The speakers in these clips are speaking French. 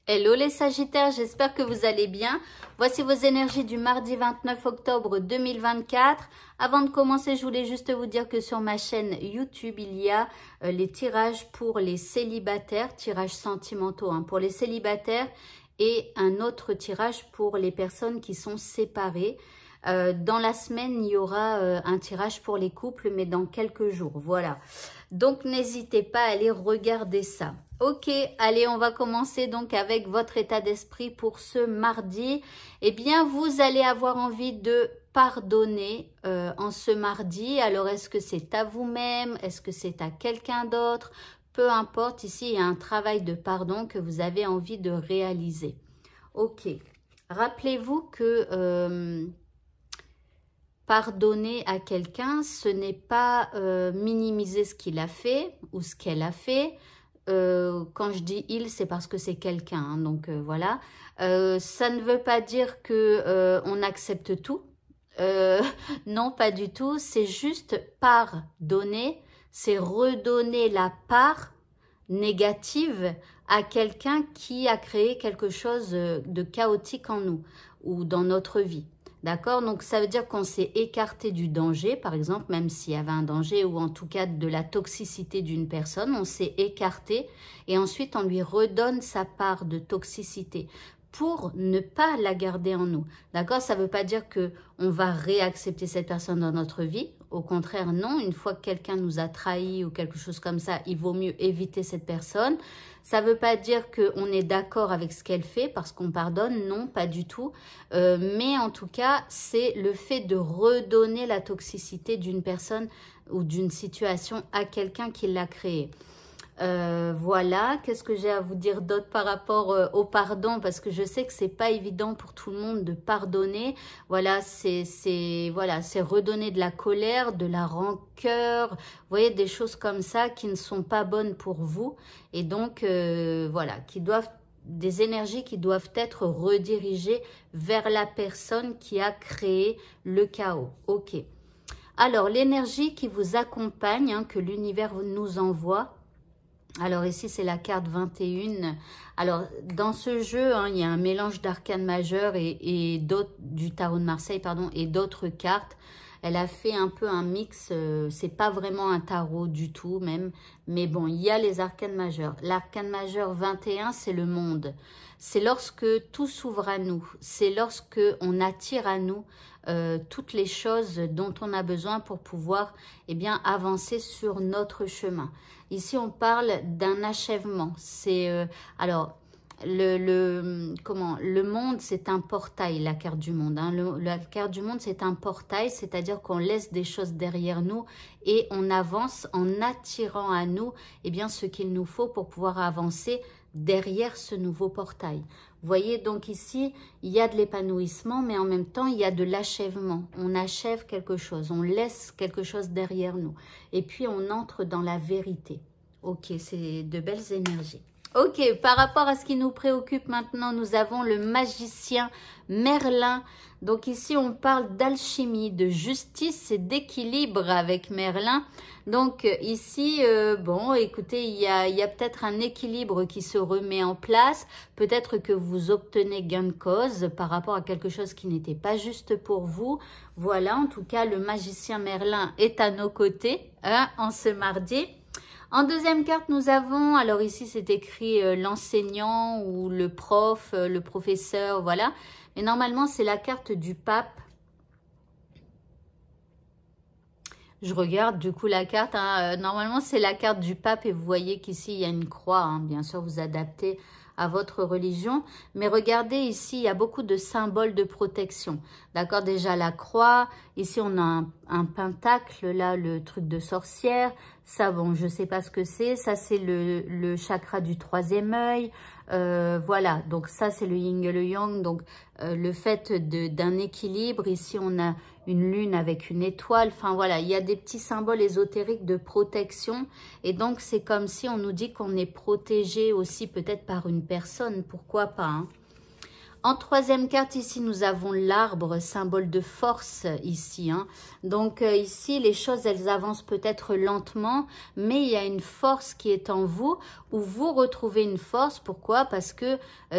Hello les Sagittaires, j'espère que vous allez bien. Voici vos énergies du mardi 29 octobre 2024. Avant de commencer, je voulais juste vous dire que sur ma chaîne YouTube, il y a les tirages pour les célibataires, tirages sentimentaux pour les célibataires et un autre tirage pour les personnes qui sont séparées. Dans la semaine, il y aura un tirage pour les couples, mais dans quelques jours, voilà. Donc, n'hésitez pas à aller regarder ça. Ok, allez, on va commencer donc avec votre état d'esprit pour ce mardi. Eh bien, vous allez avoir envie de pardonner en ce mardi. Alors, est-ce que c'est à vous-même? Est-ce que c'est à quelqu'un d'autre? Peu importe, ici, il y a un travail de pardon que vous avez envie de réaliser. Ok, rappelez-vous que... pardonner à quelqu'un, ce n'est pas minimiser ce qu'il a fait ou ce qu'elle a fait. Quand je dis il, c'est parce que c'est quelqu'un. Donc voilà. Ça ne veut pas dire que on accepte tout. Non, pas du tout. C'est juste pardonner. C'est redonner la part négative à quelqu'un qui a créé quelque chose de chaotique en nous ou dans notre vie. D'accord? Donc, ça veut dire qu'on s'est écarté du danger, par exemple, même s'il y avait un danger ou en tout cas de la toxicité d'une personne, on s'est écarté et ensuite on lui redonne sa part de toxicité pour ne pas la garder en nous. D'accord? Ça ne veut pas dire qu'on va réaccepter cette personne dans notre vie. Au contraire, non. Une fois que quelqu'un nous a trahis ou quelque chose comme ça, il vaut mieux éviter cette personne. Ça ne veut pas dire qu'on est d'accord avec ce qu'elle fait parce qu'on pardonne. Non, pas du tout. Mais en tout cas, c'est le fait de redonner la toxicité d'une personne ou d'une situation à quelqu'un qui l'a créée. Voilà, qu'est-ce que j'ai à vous dire d'autre par rapport au pardon, parce que je sais que c'est pas évident pour tout le monde de pardonner. Voilà, c'est redonner de la colère, de la rancœur, vous voyez, des choses comme ça qui ne sont pas bonnes pour vous et donc voilà, des énergies qui doivent être redirigées vers la personne qui a créé le chaos. Ok. Alors, l'énergie qui vous accompagne, que l'univers nous envoie. Alors ici, c'est la carte 21. Alors, dans ce jeu, il y a un mélange d'arcanes majeures et d'autres, du tarot de Marseille, pardon, et d'autres cartes. Elle a fait un peu un mix, c'est pas vraiment un tarot du tout même, mais bon, il y a les arcanes majeures. L'arcane majeur 21, c'est le monde. C'est lorsque tout s'ouvre à nous, c'est lorsque on attire à nous toutes les choses dont on a besoin pour pouvoir avancer sur notre chemin. Ici, on parle d'un achèvement. C'est alors le monde, c'est un portail, la carte du monde. La carte du monde, c'est un portail, c'est-à-dire qu'on laisse des choses derrière nous et on avance en attirant à nous ce qu'il nous faut pour pouvoir avancer derrière ce nouveau portail. Vous voyez, donc ici, il y a de l'épanouissement, mais en même temps, il y a de l'achèvement. On achève quelque chose, on laisse quelque chose derrière nous. Et puis, on entre dans la vérité. Ok, c'est de belles énergies. Ok, par rapport à ce qui nous préoccupe maintenant, nous avons le magicien Merlin. Donc ici, on parle d'alchimie, de justice et d'équilibre avec Merlin. Donc ici, bon, écoutez, il y a peut-être un équilibre qui se remet en place. Peut-être que vous obtenez gain de cause par rapport à quelque chose qui n'était pas juste pour vous. Voilà, en tout cas, le magicien Merlin est à nos côtés en ce mardi. En deuxième carte, nous avons, alors ici c'est écrit l'enseignant ou le prof, le professeur, voilà. Mais normalement, c'est la carte du pape. Je regarde du coup la carte. Normalement, c'est la carte du pape et vous voyez qu'ici, il y a une croix. Bien sûr, vous adaptez à votre religion. Mais regardez ici, il y a beaucoup de symboles de protection. D'accord, déjà la croix. Ici, on a un pentacle, là, le truc de sorcière. Ça, bon, je ne sais pas ce que c'est. Ça, c'est le chakra du troisième œil. Voilà, donc ça, c'est le yin et le yang. Donc, le fait d'un équilibre. Ici, on a une lune avec une étoile. Enfin, voilà, il y a des petits symboles ésotériques de protection. Et donc, c'est comme si on nous dit qu'on est protégé aussi peut-être par une personne. Pourquoi pas, En troisième carte, ici, nous avons l'arbre, symbole de force, ici. Hein. Donc, ici, les choses, elles avancent peut-être lentement, mais il y a une force qui est en vous, où vous retrouvez une force. Pourquoi? Parce que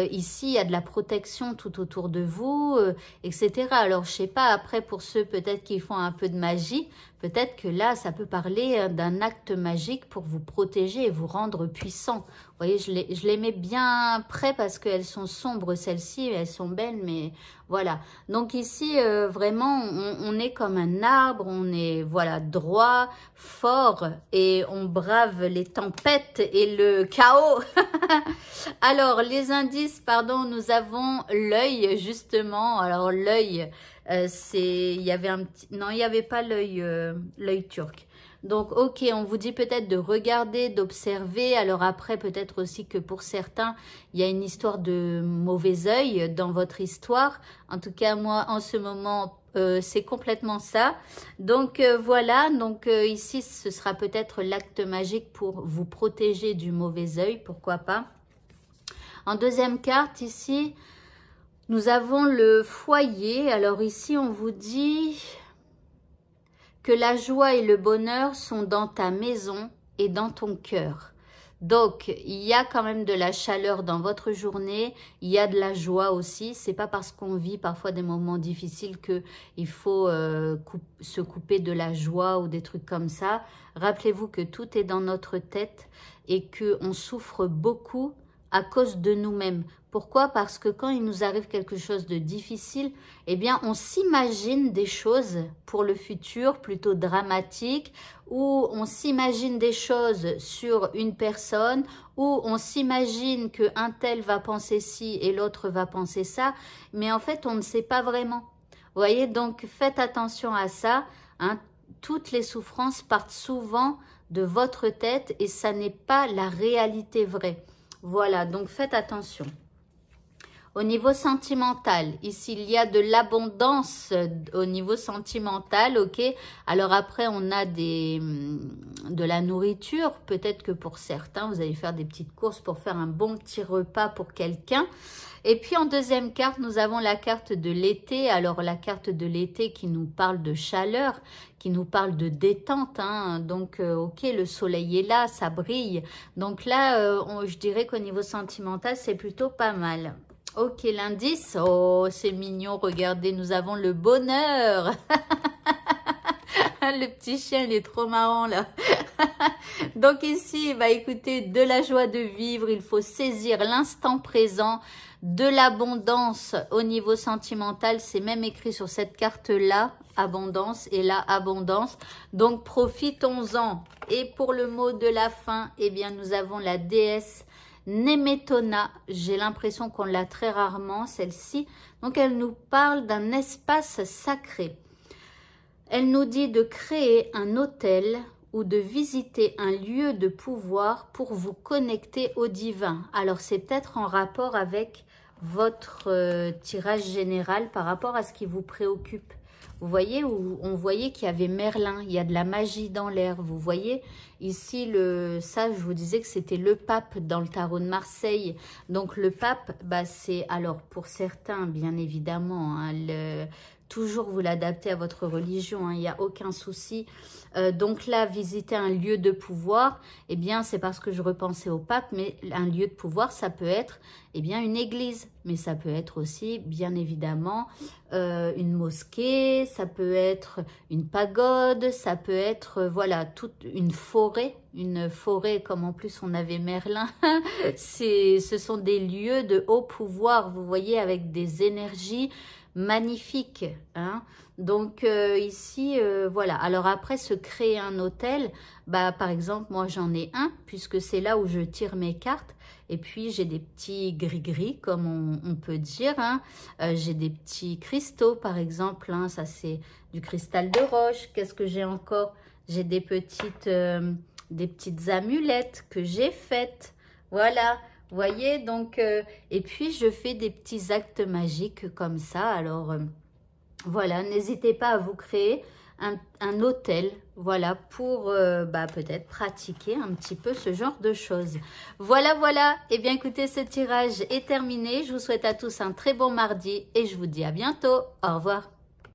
ici, il y a de la protection tout autour de vous, etc. Alors, je sais pas, après, pour ceux peut-être qui font un peu de magie, peut-être que là, ça peut parler d'un acte magique pour vous protéger et vous rendre puissant. Vous voyez, je les mets bien près parce qu'elles sont sombres, celles-ci, elles sont belles, mais voilà. Donc ici, vraiment, on est comme un arbre, on est, voilà, droit, fort, et on brave les tempêtes et le chaos. Alors, les indices, pardon, nous avons l'œil, justement. Alors, l'œil, il y avait un petit, non, il n'y avait pas l'œil turc. Donc, ok, on vous dit peut-être de regarder, d'observer. Alors après, peut-être aussi que pour certains, il y a une histoire de mauvais œil dans votre histoire. En tout cas, moi, en ce moment, c'est complètement ça. Donc, voilà. Donc, ici, ce sera peut-être l'acte magique pour vous protéger du mauvais œil. Pourquoi pas? En deuxième carte, ici, nous avons le foyer. Alors ici, on vous dit que la joie et le bonheur sont dans ta maison et dans ton cœur. Donc, il y a quand même de la chaleur dans votre journée, il y a de la joie aussi. C'est pas parce qu'on vit parfois des moments difficiles qu'il faut se couper de la joie ou des trucs comme ça. Rappelez-vous que tout est dans notre tête et qu'on souffre beaucoup à cause de nous-mêmes. Pourquoi? Parce que quand il nous arrive quelque chose de difficile, eh bien, on s'imagine des choses pour le futur plutôt dramatiques, ou on s'imagine des choses sur une personne, ou on s'imagine qu'un tel va penser ci et l'autre va penser ça, mais en fait, on ne sait pas vraiment. Vous voyez, donc faites attention à ça. Hein. Toutes les souffrances partent souvent de votre tête et ça n'est pas la réalité vraie. Voilà, donc faites attention. Au niveau sentimental, ici, il y a de l'abondance au niveau sentimental, ok? Alors après, on a de la nourriture. Peut-être que pour certains, vous allez faire des petites courses pour faire un bon petit repas pour quelqu'un. Et puis, en deuxième carte, nous avons la carte de l'été. Alors, la carte de l'été qui nous parle de chaleur, qui nous parle de détente. Hein. Donc, ok, le soleil est là, ça brille. Donc là, je dirais qu'au niveau sentimental, c'est plutôt pas mal. Ok, l'indice, oh, c'est mignon, regardez, nous avons le bonheur. Le petit chien, il est trop marrant, là. Donc ici, bah, écoutez, de la joie de vivre, il faut saisir l'instant présent, de l'abondance au niveau sentimental, c'est même écrit sur cette carte-là, abondance, et là, abondance. Donc, profitons-en. Et pour le mot de la fin, eh bien, nous avons la déesse Nemetona, j'ai l'impression qu'on l'a très rarement, celle-ci. Donc, elle nous parle d'un espace sacré. Elle nous dit de créer un hôtel ou de visiter un lieu de pouvoir pour vous connecter au divin. Alors, c'est peut-être en rapport avec votre tirage général par rapport à ce qui vous préoccupe. Vous voyez, où on voyait qu'il y avait Merlin, il y a de la magie dans l'air. Vous voyez, ici, ça, je vous disais que c'était le pape dans le tarot de Marseille. Donc, le pape, bah, c'est, alors, pour certains, bien évidemment, hein, toujours vous l'adaptez à votre religion, hein, il n'y a aucun souci. Donc là, visiter un lieu de pouvoir, eh bien, c'est parce que je repensais au pape, mais un lieu de pouvoir, ça peut être, eh bien, une église, mais ça peut être aussi, bien évidemment, une mosquée, ça peut être une pagode, ça peut être, voilà, toute une forêt comme en plus on avait Merlin. Ce sont des lieux de haut pouvoir, vous voyez, avec des énergies magnifique, hein. Donc ici, voilà. Alors après, se créer un hôtel, bah, par exemple, moi j'en ai un, puisque c'est là où je tire mes cartes. Et puis j'ai des petits gris-gris, comme on peut dire, hein. J'ai des petits cristaux, par exemple, hein. Ça c'est du cristal de roche. Qu'est-ce que j'ai encore? J'ai des petites amulettes que j'ai faites. Voilà. Vous voyez, donc, et puis je fais des petits actes magiques comme ça. Alors, voilà, n'hésitez pas à vous créer un hôtel, voilà, pour peut-être pratiquer un petit peu ce genre de choses. Voilà, voilà. Eh bien, écoutez, ce tirage est terminé. Je vous souhaite à tous un très bon mardi et je vous dis à bientôt. Au revoir.